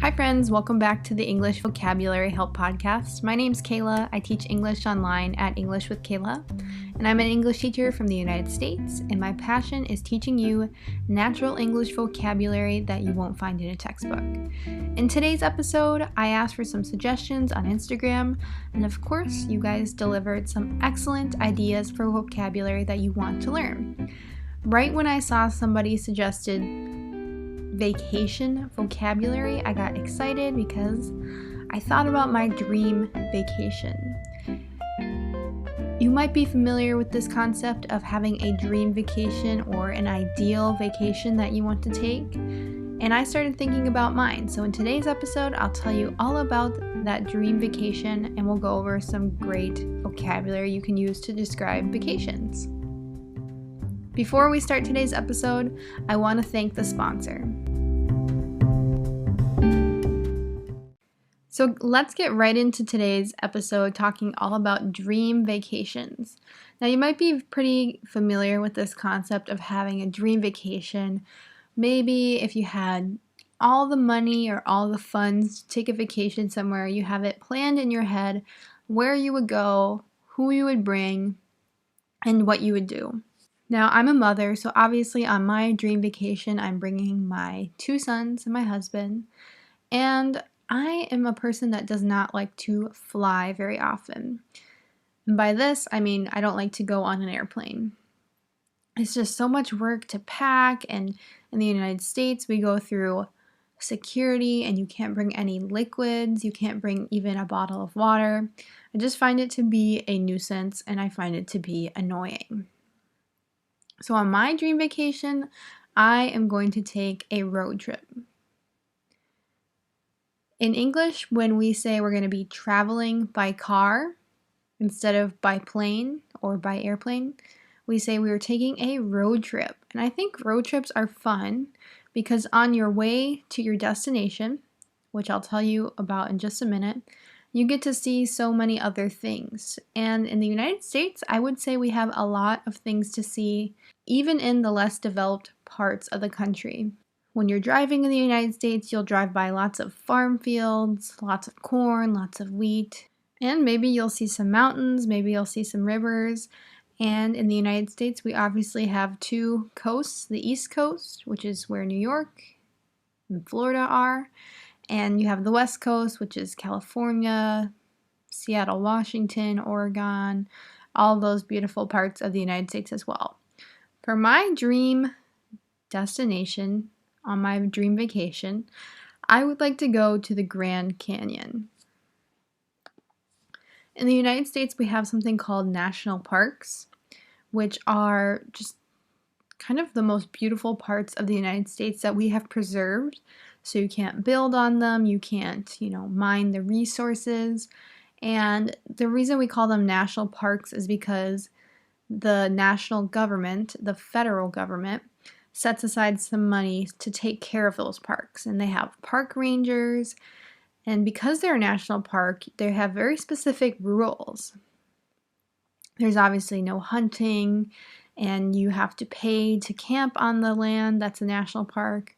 Hi friends, welcome back to the English Vocabulary Help Podcast. My name's Kayla. I teach English online at English with Kayla, and I'm an English teacher from the United States, and my passion is teaching you natural English vocabulary that you won't find in a textbook. In today's episode, I asked for some suggestions on Instagram, and of course, you guys delivered some excellent ideas for vocabulary that you want to learn. Right when I saw somebody suggested vacation vocabulary, I got excited because I thought about my dream vacation. You might be familiar with this concept of having a dream vacation or an ideal vacation that you want to take, and I started thinking about mine. So in today's episode, I'll tell you all about that dream vacation, and we'll go over some great vocabulary you can use to describe vacations. Before we start today's episode, I want to thank the sponsor. So let's get right into today's episode talking all about dream vacations. Now you might be pretty familiar with this concept of having a dream vacation. Maybe if you had all the money or all the funds to take a vacation somewhere, you have it planned in your head where you would go, who you would bring, and what you would do. Now I'm a mother, so obviously on my dream vacation I'm bringing my 2 sons and my husband, and I am a person that does not like to fly very often. And by this, I mean I don't like to go on an airplane. It's just so much work to pack, and in the United States, we go through security, and you can't bring any liquids, you can't bring even a bottle of water. I just find it to be a nuisance, and I find it to be annoying. So on my dream vacation, I am going to take a road trip. In English, when we say we're going to be traveling by car instead of by plane or by airplane, we say we are taking a road trip. And I think road trips are fun because on your way to your destination, which I'll tell you about in just a minute, you get to see so many other things. And in the United States, I would say we have a lot of things to see, even in the less developed parts of the country. When you're driving in the United States, you'll drive by lots of farm fields, lots of corn, lots of wheat, and maybe you'll see some mountains, maybe you'll see some rivers. And in the United States, we obviously have 2 coasts, the East Coast, which is where New York and Florida are, and you have the West Coast, which is California, Seattle, Washington, Oregon, all those beautiful parts of the United States as well. For my dream destination, on my dream vacation, I would like to go to the Grand Canyon. In the United States, we have something called national parks, which are just kind of the most beautiful parts of the United States that we have preserved. So you can't build on them, you can't, mine the resources. And the reason we call them national parks is because the national government, the federal government, sets aside some money to take care of those parks. And they have park rangers. And because they're a national park, they have very specific rules. There's obviously no hunting, and you have to pay to camp on the land that's a national park.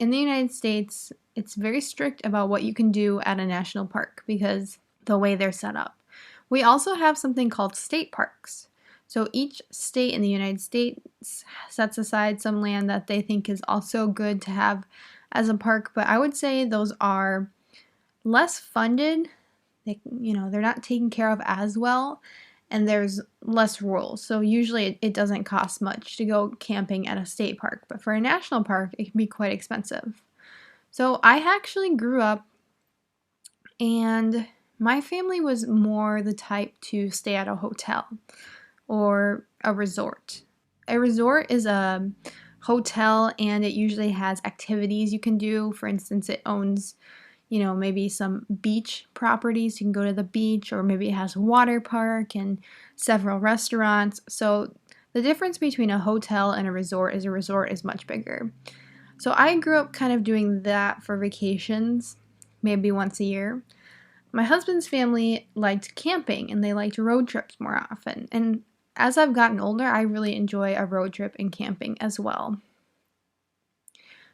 In the United States, it's very strict about what you can do at a national park because the way they're set up. We also have something called state parks. So each state in the United States sets aside some land that they think is also good to have as a park, but I would say those are less funded. They're not taken care of as well, and there's less rules. So usually it doesn't cost much to go camping at a state park, but for a national park, it can be quite expensive. So I actually grew up, and my family was more the type to stay at a hotel or a resort. A resort is a hotel, and it usually has activities you can do. For instance, it owns, maybe some beach properties. You can go to the beach, or maybe it has a water park and several restaurants. So the difference between a hotel and a resort is much bigger. So I grew up kind of doing that for vacations, maybe once a year. My husband's family liked camping, and they liked road trips more often. And as I've gotten older, I really enjoy a road trip and camping as well.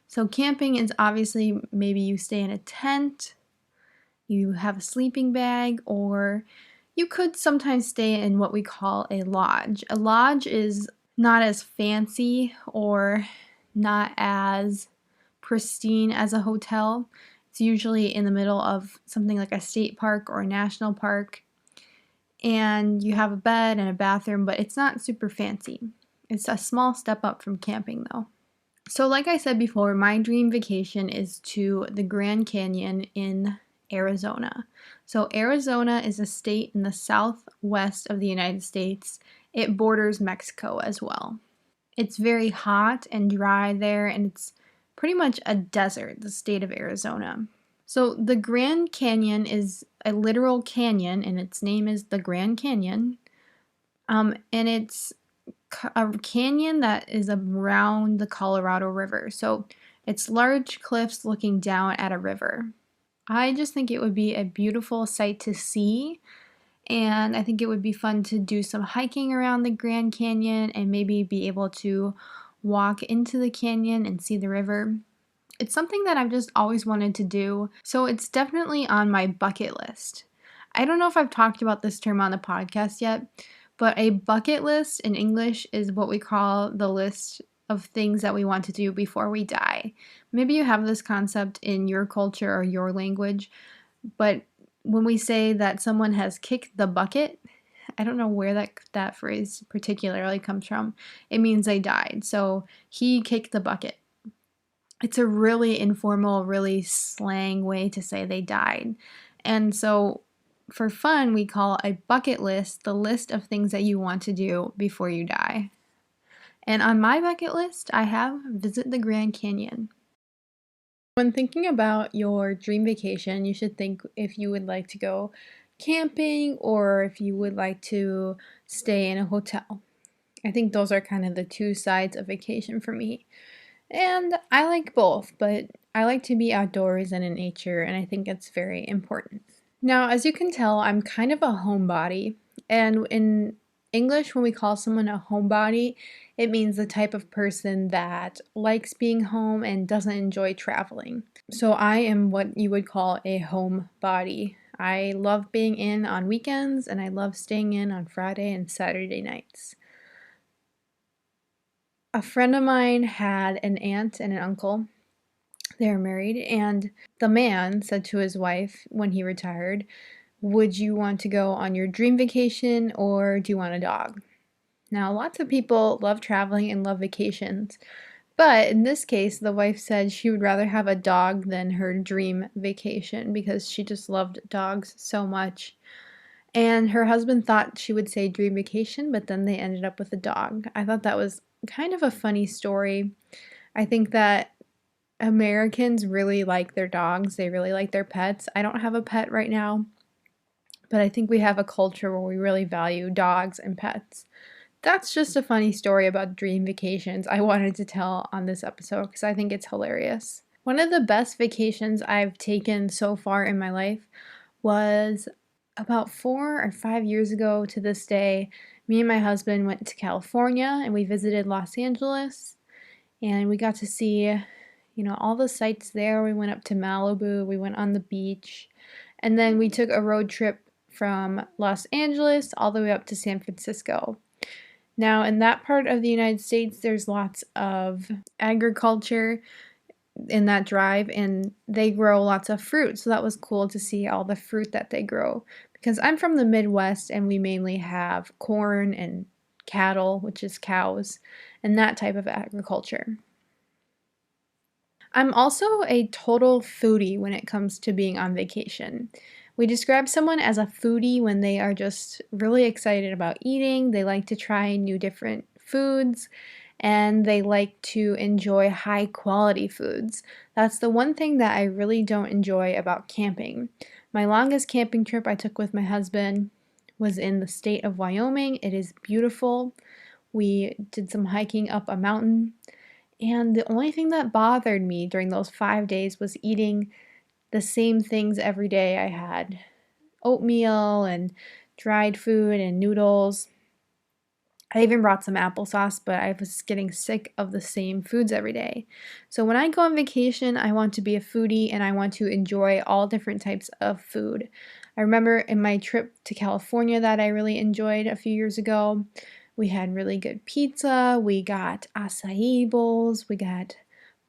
So camping is obviously maybe you stay in a tent, you have a sleeping bag, or you could sometimes stay in what we call a lodge. A lodge is not as fancy or not as pristine as a hotel. It's usually in the middle of something like a state park or a national park, and you have a bed and a bathroom, but it's not super fancy. It's a small step up from camping though. So, like I said before, my dream vacation is to the Grand Canyon in Arizona. So, Arizona is a state in the southwest of the United States. It borders Mexico as well. It's very hot and dry there, and it's pretty much a desert, the state of Arizona. So, the Grand Canyon is a literal canyon, and its name is the Grand Canyon. And it's a canyon that is around the Colorado River. So it's large cliffs looking down at a river. I just think it would be a beautiful sight to see, and I think it would be fun to do some hiking around the Grand Canyon and maybe be able to walk into the canyon and see the river. It's something that I've just always wanted to do, so it's definitely on my bucket list. I don't know if I've talked about this term on the podcast yet, but a bucket list in English is what we call the list of things that we want to do before we die. Maybe you have this concept in your culture or your language, but when we say that someone has kicked the bucket, I don't know where that phrase particularly comes from. It means they died. So he kicked the bucket. It's a really informal, really slang way to say they died. And so for fun, we call a bucket list the list of things that you want to do before you die. And on my bucket list, I have visit the Grand Canyon. When thinking about your dream vacation, you should think if you would like to go camping or if you would like to stay in a hotel. I think those are kind of the two sides of vacation for me. And I like both, but I like to be outdoors and in nature, and I think it's very important. Now, as you can tell, I'm kind of a homebody, and in English, when we call someone a homebody, it means the type of person that likes being home and doesn't enjoy traveling. So I am what you would call a homebody. I love being in on weekends, and I love staying in on Friday and Saturday nights. A friend of mine had an aunt and an uncle. They were married, and the man said to his wife when he retired, "Would you want to go on your dream vacation or do you want a dog?" Now, lots of people love traveling and love vacations, but in this case, the wife said she would rather have a dog than her dream vacation because she just loved dogs so much. And her husband thought she would say dream vacation, but then they ended up with a dog. I thought that was kind of a funny story. I think that Americans really like their dogs, they really like their pets. I don't have a pet right now, but I think we have a culture where we really value dogs and pets. That's just a funny story about dream vacations I wanted to tell on this episode because I think it's hilarious. One of the best vacations I've taken so far in my life was about 4 or 5 years ago to this day. Me and my husband went to California and we visited Los Angeles, and we got to see all the sights there. We went up to Malibu, we went on the beach, and then we took a road trip from Los Angeles all the way up to San Francisco. Now, in that part of the United States, there's lots of agriculture in that drive, and they grow lots of fruit. So that was cool to see all the fruit that they grow. Because I'm from the Midwest, and we mainly have corn and cattle, which is cows, and that type of agriculture. I'm also a total foodie when it comes to being on vacation. We describe someone as a foodie when they are just really excited about eating, they like to try new different foods, and they like to enjoy high quality foods. That's the one thing that I really don't enjoy about camping. My longest camping trip I took with my husband was in the state of Wyoming. It is beautiful. We did some hiking up a mountain. And the only thing that bothered me during those 5 days was eating the same things every day. I had oatmeal and dried food and noodles. I even brought some applesauce, but I was getting sick of the same foods every day. So when I go on vacation, I want to be a foodie and I want to enjoy all different types of food. I remember in my trip to California that I really enjoyed a few years ago, we had really good pizza, we got acai bowls, we got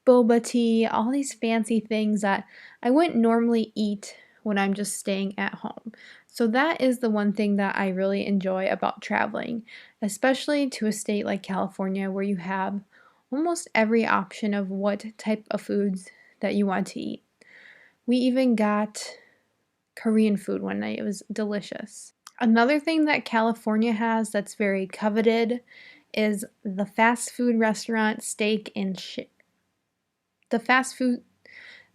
boba tea, all these fancy things that I wouldn't normally eat when I'm just staying at home. So that is the one thing that I really enjoy about traveling, especially to a state like California where you have almost every option of what type of foods that you want to eat. We even got Korean food one night. It was delicious. Another thing that California has that's very coveted is the fast food restaurant Steak and the fast food.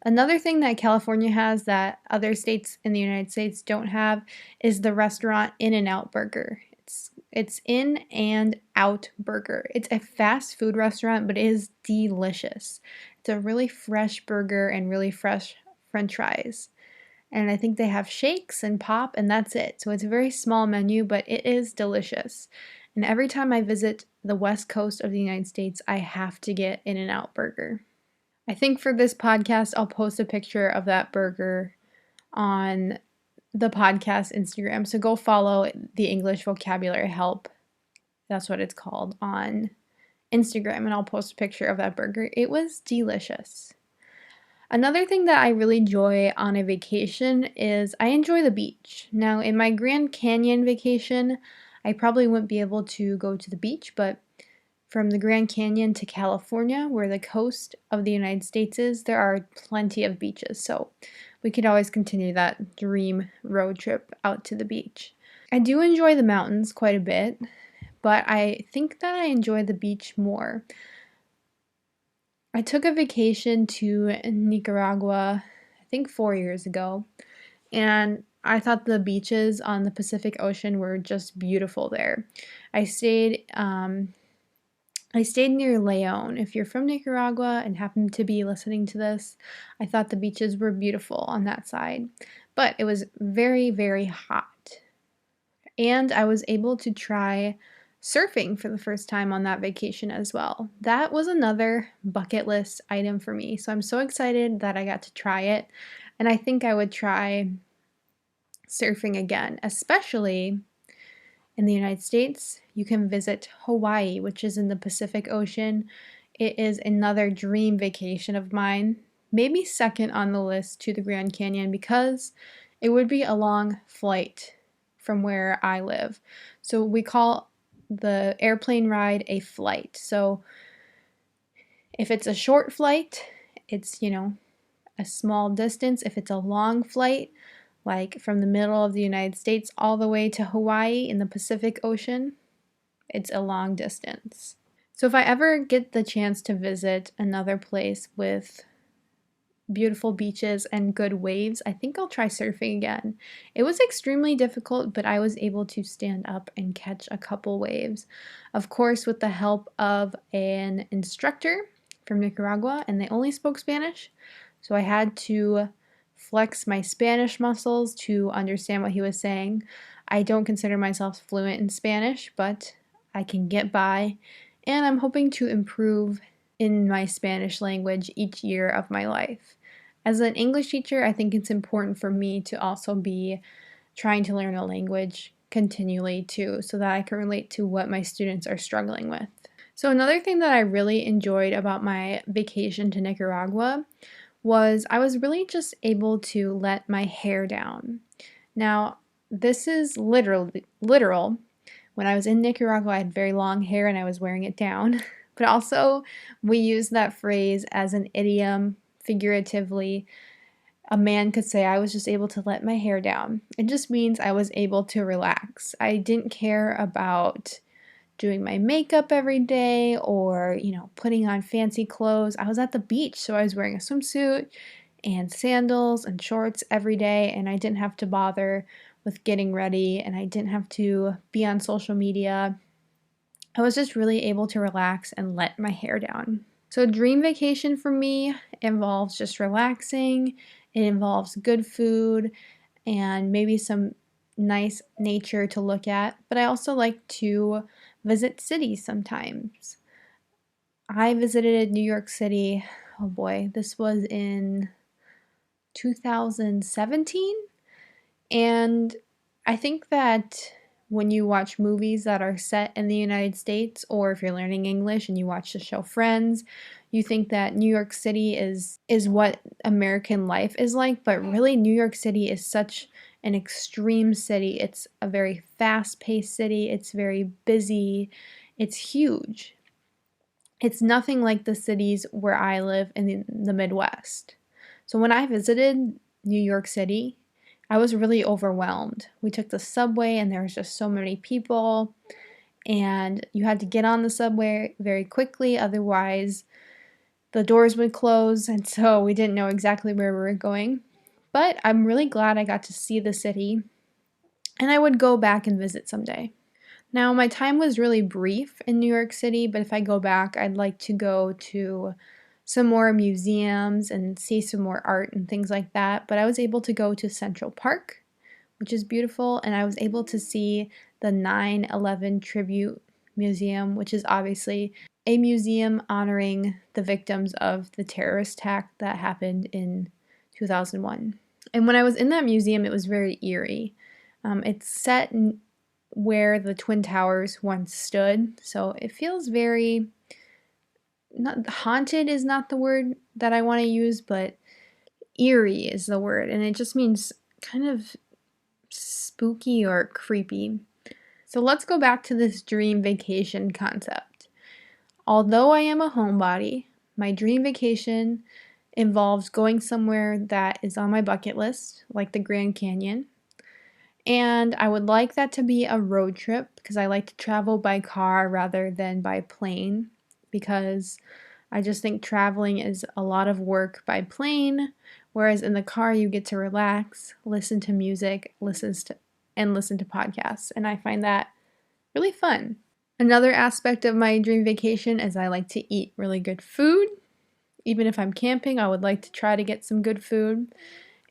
Another thing that California has that other states in the United States don't have is the restaurant In-N-Out Burger. It's In and Out Burger. It's a fast food restaurant, but it is delicious. It's a really fresh burger and really fresh french fries. And I think they have shakes and pop, and that's it. So it's a very small menu, but it is delicious. And every time I visit the west coast of the United States, I have to get In-N-Out Burger. I think for this podcast, I'll post a picture of that burger on the podcast Instagram. So go follow the English Vocabulary Help. That's what it's called on Instagram. And I'll post a picture of that burger. It was delicious. Another thing that I really enjoy on a vacation is I enjoy the beach. Now, in my Grand Canyon vacation, I probably wouldn't be able to go to the beach, but from the Grand Canyon to California, where the coast of the United States is, there are plenty of beaches. So we could always continue that dream road trip out to the beach. I do enjoy the mountains quite a bit, but I think that I enjoy the beach more. I took a vacation to Nicaragua, I think 4 years ago, and I thought the beaches on the Pacific Ocean were just beautiful there. I stayed near Leon. If you're from Nicaragua and happen to be listening to this, I thought the beaches were beautiful on that side. But it was very, very hot. And I was able to try surfing for the first time on that vacation as well. That was another bucket list item for me. So I'm so excited that I got to try it. And I think I would try surfing again, especially in the United States. You can visit Hawaii, which is in the Pacific Ocean. It is another dream vacation of mine, maybe second on the list to the Grand Canyon because it would be a long flight from where I live. So we call the airplane ride a flight. So if it's a short flight, it's, a small distance. If it's a long flight, like from the middle of the United States all the way to Hawaii in the Pacific Ocean, it's a long distance. So if I ever get the chance to visit another place with beautiful beaches and good waves, I think I'll try surfing again. It was extremely difficult, but I was able to stand up and catch a couple waves. Of course, with the help of an instructor from Nicaragua, and they only spoke Spanish, so I had to flex my Spanish muscles to understand what he was saying. I don't consider myself fluent in Spanish, but I can get by, and I'm hoping to improve in my Spanish language each year of my life. As an English teacher, I think it's important for me to also be trying to learn a language continually too, so that I can relate to what my students are struggling with. So another thing that I really enjoyed about my vacation to Nicaragua was I was really just able to let my hair down. Now, this is literal. When I was in Nicaragua, I had very long hair and I was wearing it down. But also, we use that phrase as an idiom figuratively. A man could say, I was just able to let my hair down. It just means I was able to relax. I didn't care about doing my makeup every day or, putting on fancy clothes. I was at the beach, so I was wearing a swimsuit and sandals and shorts every day, and I didn't have to bother with getting ready, and I didn't have to be on social media. I was just really able to relax and let my hair down. So a dream vacation for me involves just relaxing. It involves good food and maybe some nice nature to look at. But I also like to visit cities sometimes. I visited New York City, oh boy, this was in 2017. And I think that when you watch movies that are set in the United States, or if you're learning English and you watch the show Friends, you think that New York City is what American life is like, but really New York City is such an extreme city. It's a very fast-paced city. It's very busy. It's huge. It's nothing like the cities where I live in the Midwest. So when I visited New York City, I was really overwhelmed. We took the subway and there was just so many people, and you had to get on the subway very quickly, otherwise the doors would close, and so we didn't know exactly where we were going. But I'm really glad I got to see the city, and I would go back and visit someday. Now, my time was really brief in New York City, but if I go back, I'd like to go to some more museums and see some more art and things like that. But I was able to go to Central Park, which is beautiful, and I was able to see the 9/11 Tribute Museum, which is obviously a museum honoring the victims of the terrorist attack that happened in 2001. And when I was in that museum, it was very eerie. It's set where the Twin Towers once stood, so it feels very, not haunted is not the word that I want to use, but eerie is the word, and it just means kind of spooky or creepy. So let's go back to this dream vacation concept. Although I am a homebody, my dream vacation involves going somewhere that is on my bucket list, like the Grand Canyon. And I would like that to be a road trip because I like to travel by car rather than by plane, because I just think traveling is a lot of work by plane, whereas in the car you get to relax, listen to music, listen to podcasts, and I find that really fun. Another aspect of my dream vacation is I like to eat really good food. Even if I'm camping, I would like to try to get some good food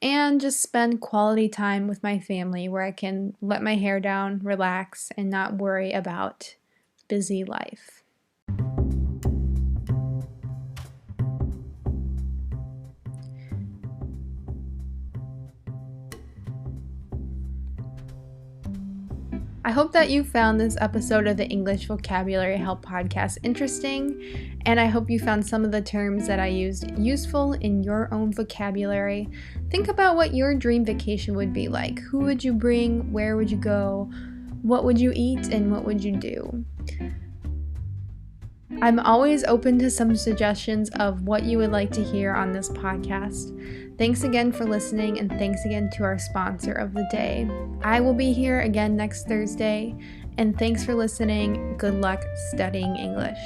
and just spend quality time with my family where I can let my hair down, relax, and not worry about busy life. I hope that you found this episode of the English Vocabulary Help podcast interesting, and I hope you found some of the terms that I used useful in your own vocabulary. Think about what your dream vacation would be like. Who would you bring? Where would you go? What would you eat? And what would you do? I'm always open to some suggestions of what you would like to hear on this podcast. Thanks again for listening, and thanks again to our sponsor of the day. I will be here again next Thursday, and thanks for listening. Good luck studying English.